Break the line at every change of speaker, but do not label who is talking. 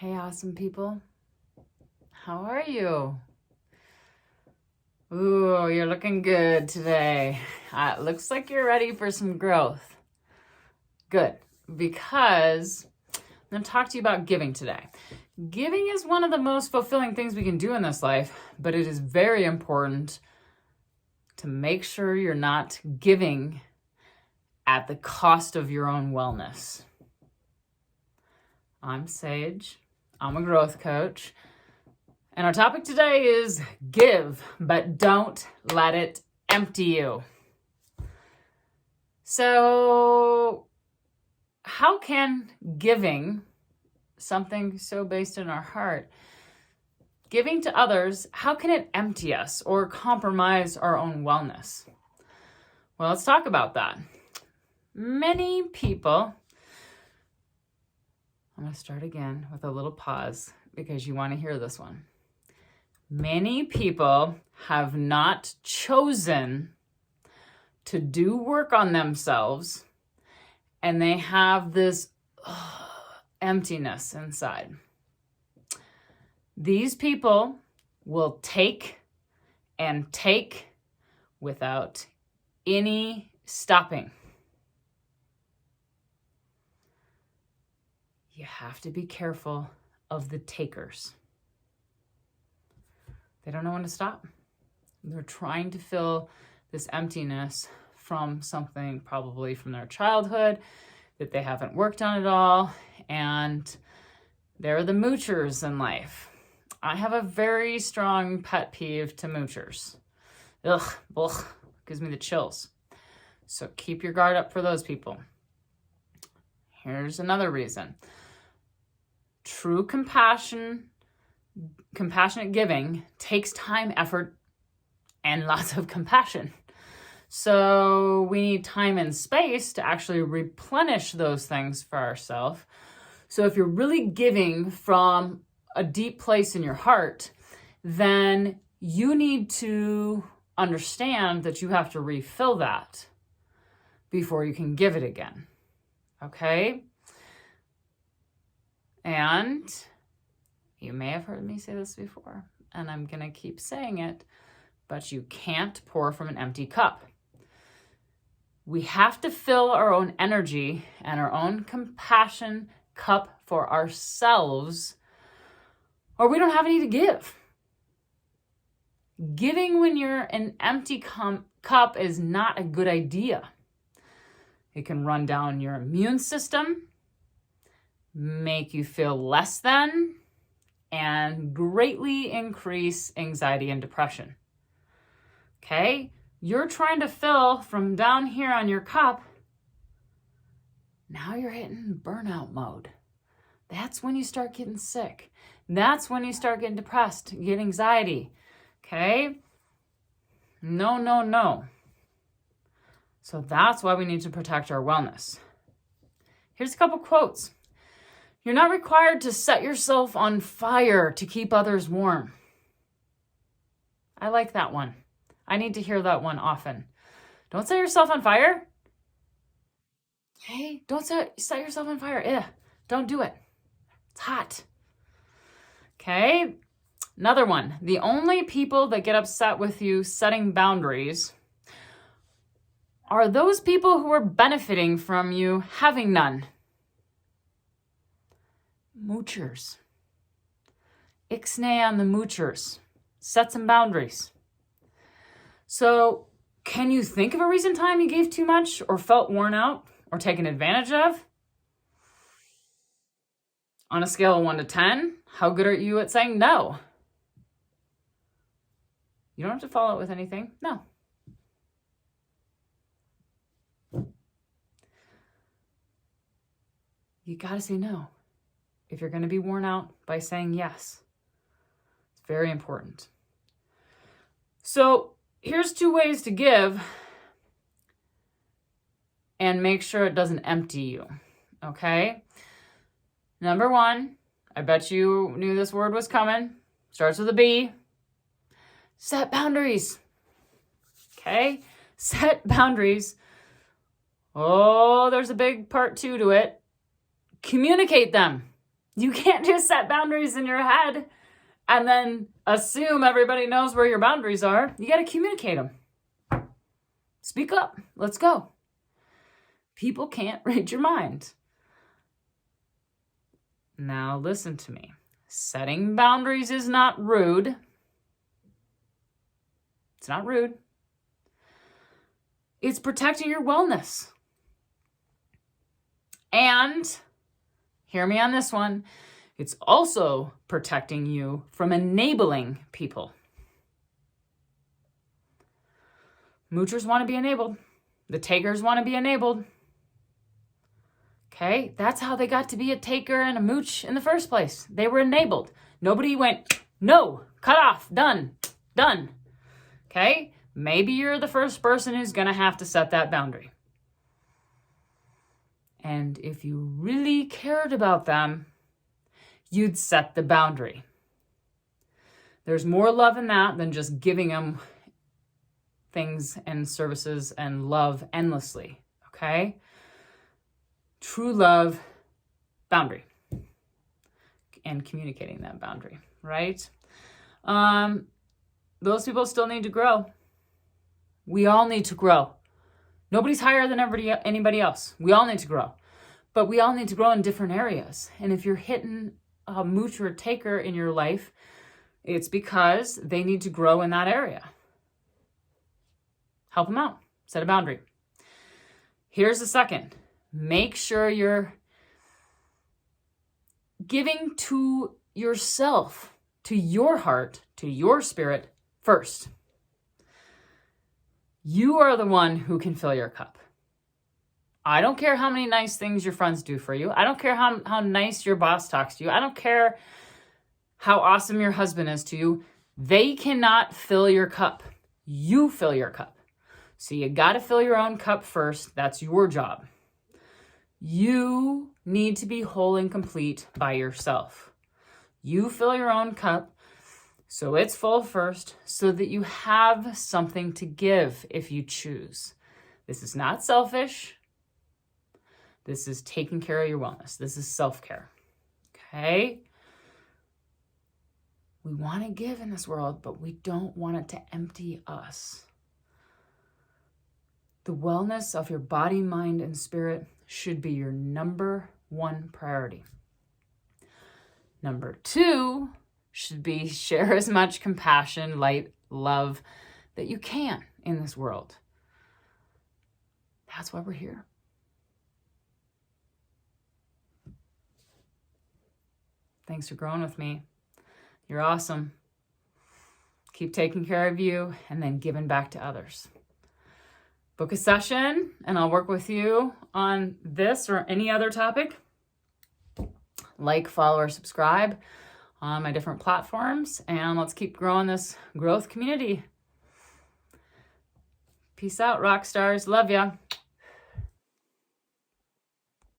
Hey, awesome people. How are you? Ooh, you're looking good today. It looks like you're ready for some growth. Good, because I'm going to talk to you about giving today. Giving is one of the most fulfilling things we can do in this life, but it is very important to make sure you're not giving at the cost of your own wellness. I'm Sage. I'm a growth coach. And our topic today is give, but don't let it empty you. So, how can giving, something so based in our heart, giving to others, how can it empty us or compromise our own wellness? Well, let's talk about that. Many people, I'm going to start again with a little pause because you want to hear this one. Many people have not chosen to do work on themselves, and they have this emptiness inside. These people will take and take without any stopping. You have to be careful of the takers. They don't know when to stop. They're trying to fill this emptiness from something, probably from their childhood, that they haven't worked on at all. And they're the moochers in life. I have a very strong pet peeve to moochers. Ugh, gives me the chills. So keep your guard up for those people. Here's another reason. True compassionate giving takes time, effort, and lots of compassion. So we need time and space to actually replenish those things for ourselves. So if you're really giving from a deep place in your heart, then you need to understand that you have to refill that before you can give it again. Okay? And you may have heard me say this before, and I'm going to keep saying it, but you can't pour from an empty cup. We have to fill our own energy and our own compassion cup for ourselves, or we don't have any to give. Giving when you're an empty cup is not a good idea. It can run down your immune system, make you feel less than, and greatly increase anxiety and depression. Okay? You're trying to fill from down here on your cup. Now you're hitting burnout mode. That's when you start getting sick. That's when you start getting depressed, get anxiety. Okay? No. So that's why we need to protect our wellness. Here's a couple quotes. You're not required to set yourself on fire to keep others warm. I like that one. I need to hear that one often. Don't set yourself on fire. Hey, don't set yourself on fire. Don't do it. It's hot. Okay, another one. The only people that get upset with you setting boundaries are those people who are benefiting from you having none. Moochers. Ixnay on the moochers. Set some boundaries. So, can you think of a recent time you gave too much or felt worn out or taken advantage of? On a scale of 1 to 10, how good are you at saying no? You don't have to follow it with anything. No. You got to say no if you're going to be worn out by saying yes. It's very important. So here's 2 ways to give and make sure it doesn't empty you. Okay? Number 1, I bet you knew this word was coming. Starts with a B. Set boundaries. Okay? Set boundaries. Oh, there's a big part 2 to it. Communicate them. You can't just set boundaries in your head and then assume everybody knows where your boundaries are. You got to communicate them. Speak up. Let's go. People can't read your mind. Now listen to me. Setting boundaries is not rude. It's not rude. It's protecting your wellness. And hear me on this one. It's also protecting you from enabling people. Moochers want to be enabled. The takers want to be enabled. Okay, that's how they got to be a taker and a mooch in the first place. They were enabled. Nobody went, no, cut off, done. Okay, maybe you're the first person who's going to have to set that boundary. And if you really cared about them, you'd set the boundary. There's more love in that than just giving them things and services and love endlessly, okay? True love, boundary, and communicating that boundary, right? Those people still need to grow. We all need to grow. Nobody's higher than anybody else. We all need to grow. But we all need to grow in different areas. And if you're hitting a mooch or a taker in your life, it's because they need to grow in that area. Help them out. Set a boundary. Here's the second. Make sure you're giving to yourself, to your heart, to your spirit first. You are the one who can fill your cup. I don't care how many nice things your friends do for you. I don't care how nice your boss talks to you. I don't care how awesome your husband is to you. They cannot fill your cup. You fill your cup. So you got to fill your own cup first. That's your job. You need to be whole and complete by yourself. You fill your own cup so it's full first, so that you have something to give if you choose. This is not selfish. This is taking care of your wellness. This is self-care. Okay? We want to give in this world, but we don't want it to empty us. The wellness of your body, mind, and spirit should be your number one priority. Number two should be share as much compassion, light, love that you can in this world. That's why we're here. Thanks for growing with me. You're awesome. Keep taking care of you and then giving back to others. Book a session and I'll work with you on this or any other topic. Like, follow, or subscribe on my different platforms, and let's keep growing this growth community. Peace out, rock stars. Love ya.